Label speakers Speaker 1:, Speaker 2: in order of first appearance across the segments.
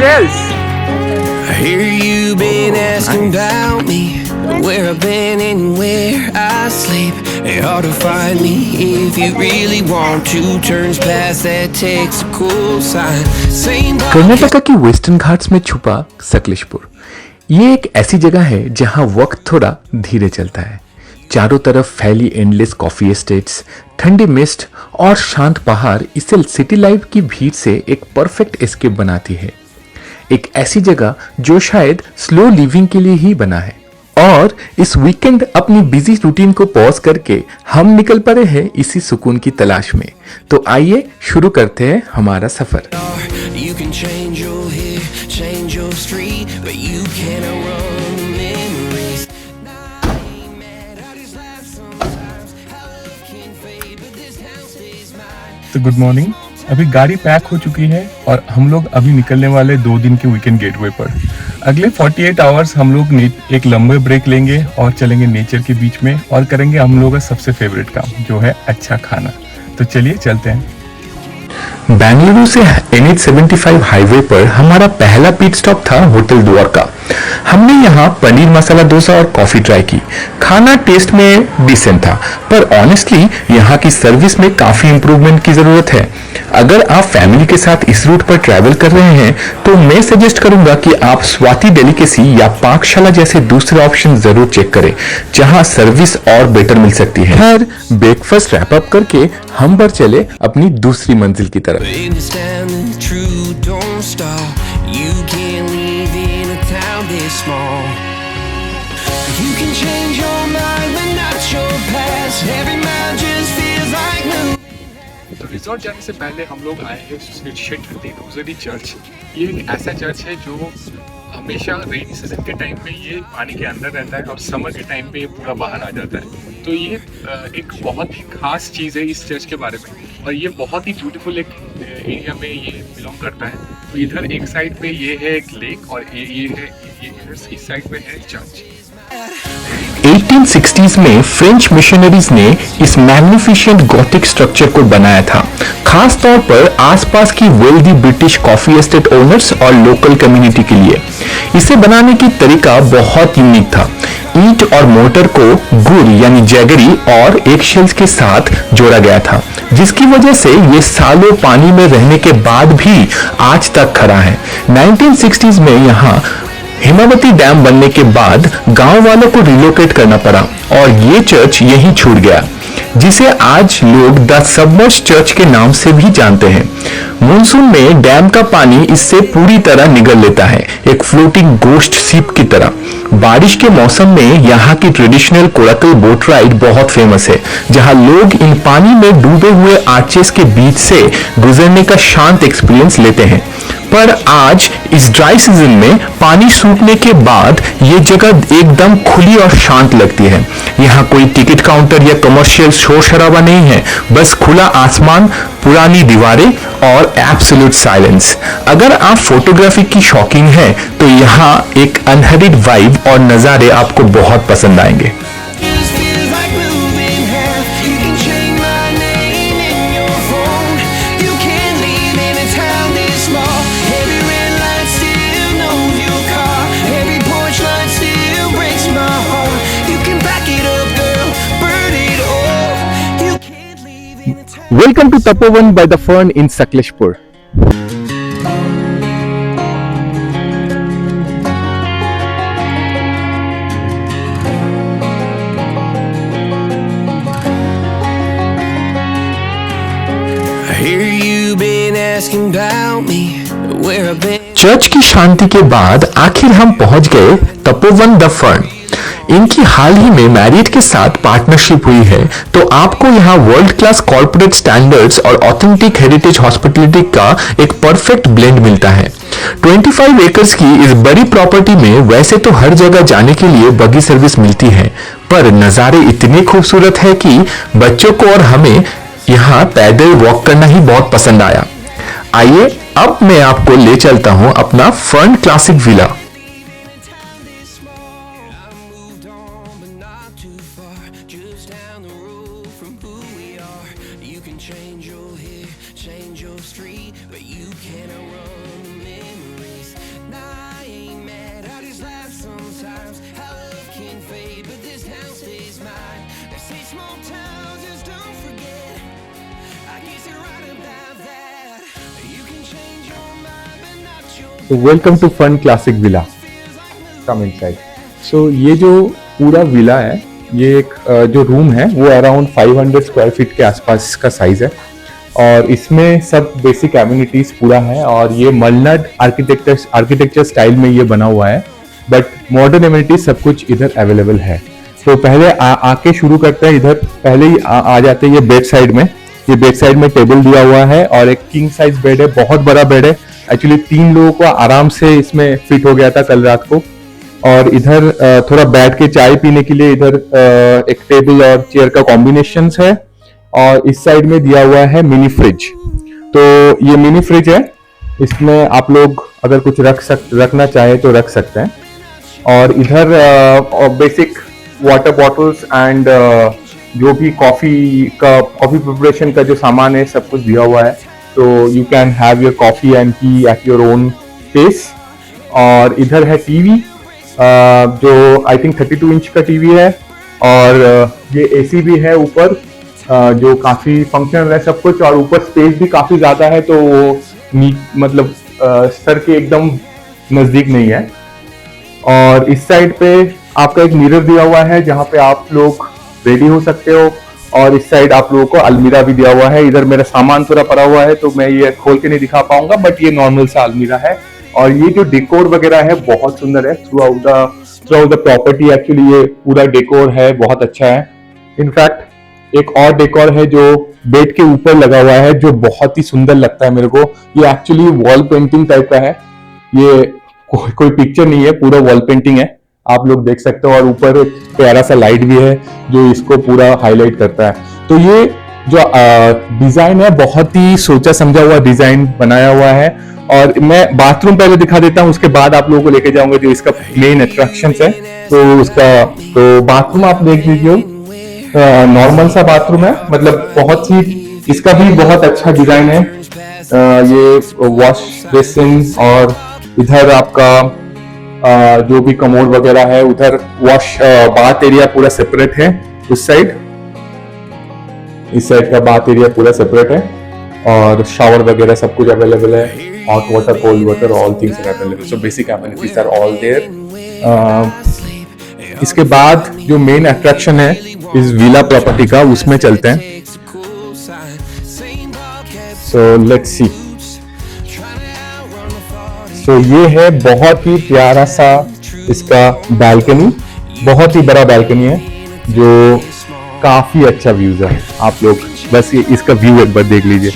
Speaker 1: shells.
Speaker 2: I hear you been asking about me, where I've been and where I sleep. It's hard to find me if you really want to. Turns past that takes a cool sign. Same
Speaker 1: Karnataka की western Ghats में छुपा सकलेशपुर, ये एक ऐसी जगह है जहां वक्त थोड़ा धीरे चलता है। चारों तरफ फैली एंडलेस कॉफी एस्टेट्स, ठंडी मिस्ट और शांत पहाड़ इसे सिटी लाइफ की भीड़ से एक परफेक्ट एस्केप बनाती है। एक ऐसी जगह जो शायद स्लो लिविंग के लिए ही बना है। और इस वीकेंड अपनी बिजी रूटीन को पॉज करके हम निकल पड़े हैं इसी सुकून की तलाश में। तो आइए शुरू करते हैं हमारा सफर।
Speaker 2: you can change your hair, change your street, but you can't run the memories. Nah, I ain't mad, I just laugh sometimes. How love can fade, but this house stays mine.
Speaker 3: तो good morning. अभी गाड़ी pack हो चुकी है और हम लोग अभी निकलने वाले 2 दिन के वीकेंड गेटवे पर। अगले 48 आवर्स हम लोग एक लंबे ब्रेक लेंगे और चलेंगे नेचर के बीच में और करेंगे हम लोगों का सबसे फेवरेट काम, जो है अच्छा खाना। तो चलिए चलते हैं।
Speaker 1: बेंगलुरु से NH75 हाईवे पर हमारा पहला पिट स्टॉप था होटल द्वारका। हमने यहाँ पनीर मसाला डोसा और कॉफी ट्राई की। खाना टेस्ट में डिसेंट था, पर ऑनेस्टली यहाँ की सर्विस में काफी इंप्रूवमेंट की जरूरत है। अगर आप फैमिली के साथ इस रूट पर ट्रैवल कर रहे हैं तो मैं सजेस्ट करूंगा कि आप स्वाति डेलिकेसी या पाकशाला जैसे दूसरे ऑप्शन जरूर चेक करें, जहां सर्विस और बेटर मिल सकती है। खैर, ब्रेकफास्ट रैप अप करके हम बढ़ चले अपनी दूसरी मंजिल की तरफ।
Speaker 2: But in this town, the truth don't stop. You can't live in a town this small. You can change your mind, but not your past. Every mile just feels like new.
Speaker 3: तो resort जाने से पहले हम लोग आए हैं rosary church. ये एक ऐसा चर्च है जो हमेशा रेनी सीजन के टाइम पे ये पानी के अंदर रहता है और समर के टाइम पे ये पूरा बाहर आ जाता है। तो ये एक बहुत ही खास चीज़ है इस चर्च के बारे में, और ये बहुत ही ब्यूटीफुल एक एरिया में ये बिलोंग करता है। तो इधर एक साइड पे ये है एक लेक और ये है इस साइड पे है चर्च।
Speaker 1: 1860s में फ्रेंच मिशनरीज ने इस मैग्निफिशिएंट गॉथिक स्ट्रक्चर को बनाया था, खास तौर पर आसपास की wealthy British coffee estate owners और लोकल कम्युनिटी के लिए। इसे बनाने की तरीका बहुत यूनिक था। ईंट और मोटर को गुड़ यानी जैगरी और एक शेल्स के साथ जोड़ा गया था, जिसकी वजह से ये सालों पानी में रहने के बाद भी आज तक खड़ा है। 1960s में यहाँ हिमावती डैम बनने के बाद गांव वालों को रिलोकेट करना पड़ा और ये चर्च यहीं छूट गया, जिसे आज लोग द सबमर्ज चर्च के नाम से भी जानते हैं। मॉनसून में डैम का पानी इससे पूरी तरह निगल लेता है, एक फ्लोटिंग गोश्ट शिप की तरह। बारिश के मौसम में यहाँ की ट्रेडिशनल कोराकल बोट राइड बहुत फेमस है, जहाँ लोग इन पानी में डूबे हुए आर्चेस के बीच से गुजरने का शांत एक्सपीरियंस लेते हैं। पर आज इस ड्राई सीजन में पानी सूखने के बाद ये जगह एकदम खुली और शांत लगती है। यहाँ कोई टिकट काउंटर या कमर्शियल शोर शराबा नहीं है, बस खुला आसमान, पुरानी दीवारें और एब्सोल्यूट साइलेंस। अगर आप फोटोग्राफी की शौकीन हैं तो यहाँ एक अनहरिड वाइब और नज़ारे आपको बहुत पसंद आएंगे।
Speaker 2: Just feels like moving half. You can change my name in your phone. You can't live in a town this small. Every red light still knows your car. Every porch light still breaks my heart. You can back it up, girl, burn it all. You can't live in a town.
Speaker 1: Welcome to Tapovan by the Fern in Sakleshpur.
Speaker 2: I hear you been asking about me, where I've been.
Speaker 1: Church की शांति के बाद आखिर हम पहुंच गए Tapovan the fern. इनकी हाल ही में merit के साथ पार्टनरशिप हुई है, तो आपको यहाँ वर्ल्ड क्लास कॉर्पोरेट स्टैंडर्ड्स और ऑथेंटिक हेरिटेज हॉस्पिटलिटी का एक परफेक्ट ब्लेंड मिलता है। 25 एकर्स की इस बड़ी प्रॉपर्टी में वैसे तो हर जगह जाने के लिए बगी सर्विस मिलती है, पर नज़ारे इतने खूबसूरत है कि बच्चों को और हमें यहाँ पैदल वॉक करना ही बहुत पसंद आया। आइए अब मैं आपको ले चलता हूँ अपना fern classic villa.
Speaker 2: Change your hair, change your street, but you can't run the memories. I ain't mad, I just laugh sometimes. How love can fade, but this town stays mine. They say small towns just don't forget. I guess you're right about that. You can change your mind, but not your
Speaker 1: So welcome to Fun Classic Villa. Come inside. So ये जो पूरा villa है, ये एक जो room है वो around 500 square feet के आसपास इसका साइज है और इसमें सब बेसिक एमिनिटीज पूरा है और ये मलनाड आर्किटेक्चर स्टाइल में ये बना हुआ है, बट मॉडर्न एमिनिटीज सब कुछ इधर अवेलेबल है। तो पहले आके शुरू करते हैं, इधर पहले ही आ जाते हैं ये बेड साइड में। ये बेड साइड में टेबल दिया हुआ है और एक किंग साइज बेड है, बहुत बड़ा बेड है। एक्चुअली 3 लोगों को आराम से इसमें फिट हो गया था कल रात को। और इधर थोड़ा बैठ के चाय पीने के लिए इधर एक टेबल और चेयर का कॉम्बिनेशन है और इस साइड में दिया हुआ है मिनी फ्रिज। तो ये मिनी फ्रिज है, इसमें आप लोग अगर कुछ रखना चाहे तो रख सकते हैं। और इधर बेसिक वाटर बॉटल्स एंड जो भी कॉफी प्रिपरेशन का जो सामान है सब कुछ दिया हुआ है। तो you can have your coffee and tea at your own pace. और इधर है टीवी, जो आई थिंक 32 इंच का टीवी है और ये एसी भी है ऊपर, जो काफी फंक्शनल है सब कुछ। और ऊपर स्पेस भी काफी ज्यादा है, तो वो मतलब सर के एकदम नजदीक नहीं है। और इस साइड पे आपका एक मिरर दिया हुआ है जहाँ पे आप लोग रेडी हो सकते हो। और इस साइड आप लोगों को अलमीरा भी दिया हुआ है। इधर मेरा सामान पूरा पड़ा हुआ है तो मैं ये खोल के नहीं दिखा पाऊंगा, बट ये नॉर्मल सा अलमीरा है। और ये जो डेकोर वगैरह है बहुत सुंदर है through out the property. Actually ये पूरा डेकोर है, बहुत अच्छा है। इनफैक्ट एक और डेकोर है जो बेड के ऊपर लगा हुआ है, जो बहुत ही सुंदर लगता है मेरे को। ये एक्चुअली वॉल पेंटिंग टाइप का है, ये कोई पिक्चर नहीं है, पूरा वॉल पेंटिंग है, आप लोग देख सकते हो। और ऊपर एक प्यारा सा लाइट भी है जो इसको पूरा हाईलाइट करता है। तो ये जो डिजाइन है बहुत ही सोचा समझा हुआ डिजाइन बनाया हुआ है। और मैं बाथरूम पहले दिखा देता हूँ, उसके बाद आप लोगों को लेके जाऊंगा जो इसका मेन अट्रैक्शन है। तो बाथरूम आप देख लीजिए, नॉर्मल सा बाथरूम है, मतलब बहुत ही इसका भी बहुत अच्छा डिजाइन है। ये वॉश बेसिन और इधर आपका जो भी कमोड वगैरह है, उधर वॉश बाथ एरिया पूरा सेपरेट है। उस साइड इस साइड का बाथ एरिया पूरा सेपरेट है और शावर वगैरह सब कुछ अवेलेबल है। Hot water, cold water, all things are available. So basic amenities are all there. इसके बाद जो मेन अट्रैक्शन है इस विला प्रॉपर्टी का, उसमें चलते हैं। So let's see. सो ये है बहुत ही प्यारा सा इसका बैल्कनी, बहुत ही बड़ा बैल्कनी है जो काफी अच्छा व्यूज है। आप लोग बस ये इसका व्यू एक बार देख लीजिए।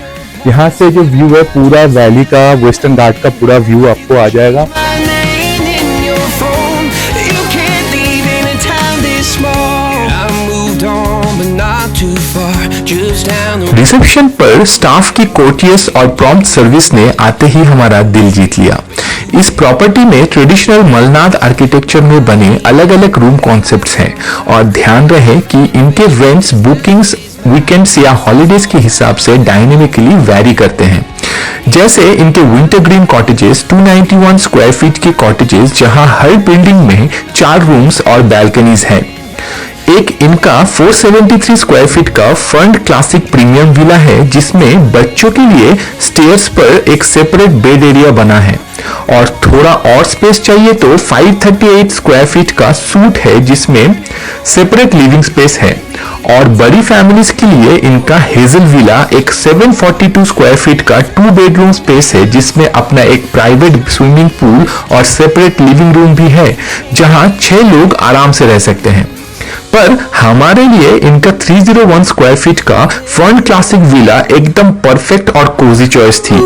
Speaker 1: यहाँ से जो व्यू है पूरा वैली का, वेस्टर्न घाट का पूरा व्यू आपको आ जाएगा।
Speaker 2: my name in your phone. You can't leave in a town this small. I moved on, but not too far. Just down the
Speaker 1: reception पर स्टाफ की कोर्टियस और प्रॉम्प्ट सर्विस ने आते ही हमारा दिल जीत लिया। इस प्रॉपर्टी में ट्रेडिशनल मलनाड आर्किटेक्चर में बने अलग अलग रूम कॉन्सेप्ट्स हैं और ध्यान रहे कि इनके रेंट्स बुकिंग्स वीकेंड्स या हॉलीडेज के हिसाब से डायनेमिकली वैरी करते हैं। जैसे इनके winter green cottages 291 square feet के कॉटेजेस, जहां हर बिल्डिंग में 4 रूम्स और बैल्कनीज हैं। एक इनका 473 स्क्वायर फीट का फंड क्लासिक प्रीमियम विला है जिसमें बच्चों के लिए स्टेयर्स पर एक सेपरेट बेड एरिया बना है। और थोड़ा और स्पेस चाहिए तो 538 स्क्वायर फीट का सूट है जिसमें सेपरेट लिविंग स्पेस है। और बड़ी फैमिलीज के लिए इनका हेजल विला एक 742 स्क्वायर फीट का 2 बेडरूम स्पेस है जिसमें अपना एक प्राइवेट स्विमिंग पूल और सेपरेट लिविंग रूम भी है जहां 6 लोग आराम से रह सकते हैं। पर हमारे लिए इनका 301 स्क्वायर फीट का फंड क्लासिक विला एकदम परफेक्ट और कोजी चॉइस थी।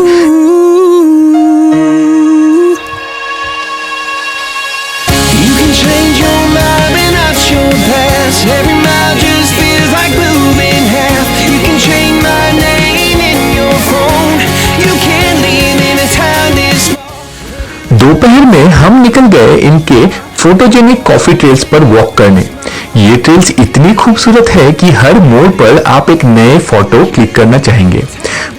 Speaker 2: You can change your mind, but not your past. Every mile just feels like moving half. You can change my name in your phone. You can't leave in a town this small.
Speaker 1: दोपहर में हम निकल गए इनके photogenic coffee trails पर walk करने। ये trails इतनी खूबसूरत है कि हर मोड़ पर आप एक नए फोटो क्लिक करना चाहेंगे।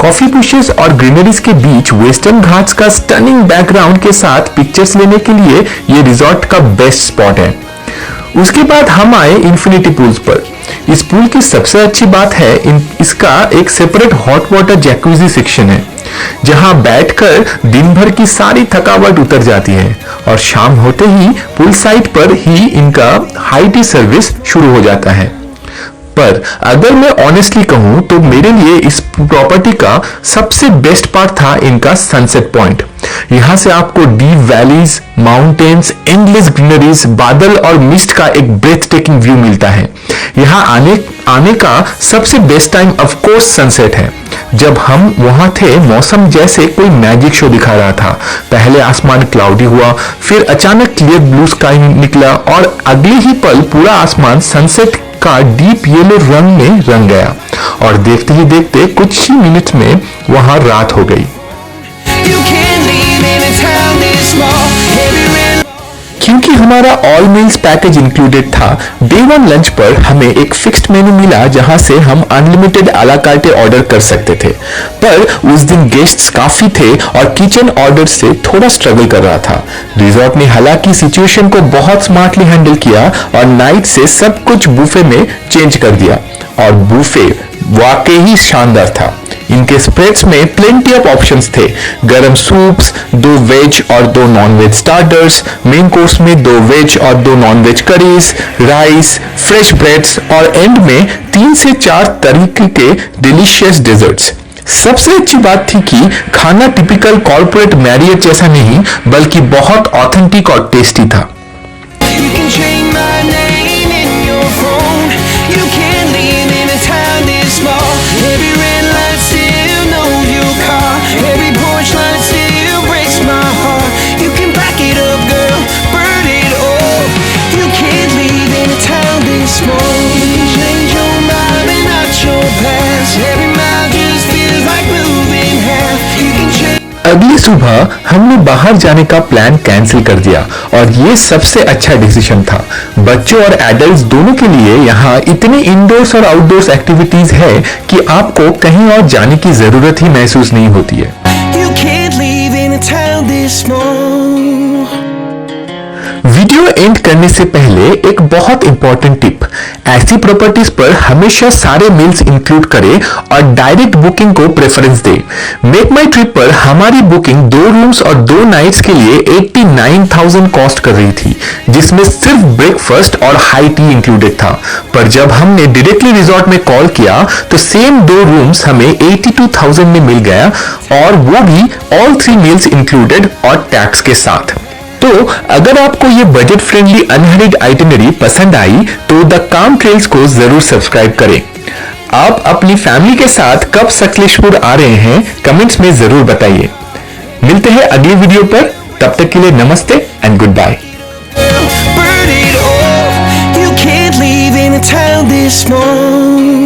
Speaker 1: कॉफी बुशेस और ग्रीनरीज के बीच वेस्टर्न घाट्स का स्टनिंग बैकग्राउंड के साथ पिक्चर्स लेने के लिए ये रिजॉर्ट का बेस्ट स्पॉट है। उसके बाद हम आए इन्फिनिटी पूल्स पर। इस पूल की सबसे अच्छी बात है इसका एक सेपरेट हॉट वाटर जैकुजी सेक्शन है, जहां बैठकर दिन भर की सारी थकावट उतर जाती है और शाम होते ही पूल साइड पर ही इनका हाई टी सर्विस शुरू हो जाता है। पर अगर मैं ऑनेस्टली कहूं तो मेरे लिए इस प्रॉपर्टी का सबसे बेस्ट पार्ट था इनका सनसेट पॉइंट। यहां से आपको deep valleys, mountains, endless greeneries, बादल और मिस्ट का एक ब्रेथ टेकिंग व्यू मिलता है। यहां आने का सबसे best time of course sunset है। जब हम वहां थे मौसम जैसे कोई मैजिक शो दिखा रहा था। पहले आसमान क्लाउडी हुआ, फिर अचानक क्लियर ब्लू स्काई निकला और अगले ही पल पूरा आसमान सनसेट का डीप येलो रंग में रंग गया और देखते ही देखते कुछ ही मिनट में वहां रात हो गई।
Speaker 2: You can't leave in a town this small. Every red
Speaker 1: क्योंकि हमारा ऑल मील्स पैकेज इंक्लूडेड था, डे 1 लंच पर हमें एक फिक्स्ड मेनू मिला जहां से हम अनलिमिटेड आला कार्टे ऑर्डर कर सकते थे। पर उस दिन गेस्ट्स काफी थे और किचन ऑर्डर से थोड़ा स्ट्रगल कर रहा था। रिजॉर्ट ने हालांकि सिचुएशन को बहुत स्मार्टली हैंडल किया और नाइट से सब कुछ बुफे में चेंज कर दिया और बुफे वाकई ही शानदार था। इनके स्प्रेड्स में प्लेंटी ऑफ ऑप्शंस थे। गरम सूप्स, 2 वेज और 2 non veg starters, main course में 2 वेज और 2 non veg curries, rice, fresh breads और एंड में 3 से 4 तरीके के डिलीशियस डेजर्ट्स। सबसे अच्छी बात थी कि खाना टिपिकल कॉर्पोरेट मैरियट जैसा नहीं बल्कि बहुत ऑथेंटिक और टेस्टी था।
Speaker 2: You can change my name in your phone. You can't leave in a town this small. Every red light still knows your car. Every porch light still breaks my heart. You can back it up, girl, burn it all. You can't leave in a town this small. You can change your mind and not your past. Every mile just feels like moving half. You can change.
Speaker 1: अगली सुबह हमने बाहर जाने का plan cancel कर दिया और ये सबसे अच्छा डिसीजन था। बच्चों और एडल्ट्स दोनों के लिए यहाँ इतने इंडोर्स और आउटडोर्स एक्टिविटीज है कि आपको कहीं और जाने की जरूरत ही महसूस नहीं होती है।
Speaker 2: You can't leave in a town this small.
Speaker 1: Video and करने से पहले एक बहुत इंपॉर्टेंट टिप, ऐसी प्रॉपर्टीज पर हमेशा सारे मील्स इंक्लूड करें और डायरेक्ट बुकिंग को प्रेफरेंस दें। मेक माई ट्रिप पर हमारी बुकिंग 2 रूम्स और 2 नाइट्स के लिए 89,000 कॉस्ट कर रही थी, जिसमें सिर्फ ब्रेकफास्ट और हाई टी इंक्लूडेड था। पर जब हमने डायरेक्टली रिजॉर्ट में कॉल किया तो सेम 2 रूम्स हमें 82,000 में मिल गया और वो भी ऑल 3 मील्स इंक्लूडेड और टैक्स के साथ। तो अगर आपको ये बजट फ्रेंडली अनहरिड आइटिनरी पसंद आई तो द काम ट्रेल्स को जरूर सब्सक्राइब करें। आप अपनी फैमिली के साथ कब सकलेशपुर आ रहे हैं कमेंट्स में जरूर बताइए। मिलते हैं अगली वीडियो पर, तब तक के लिए नमस्ते and good bye.
Speaker 2: Burn it all. You can't leave in a town this small.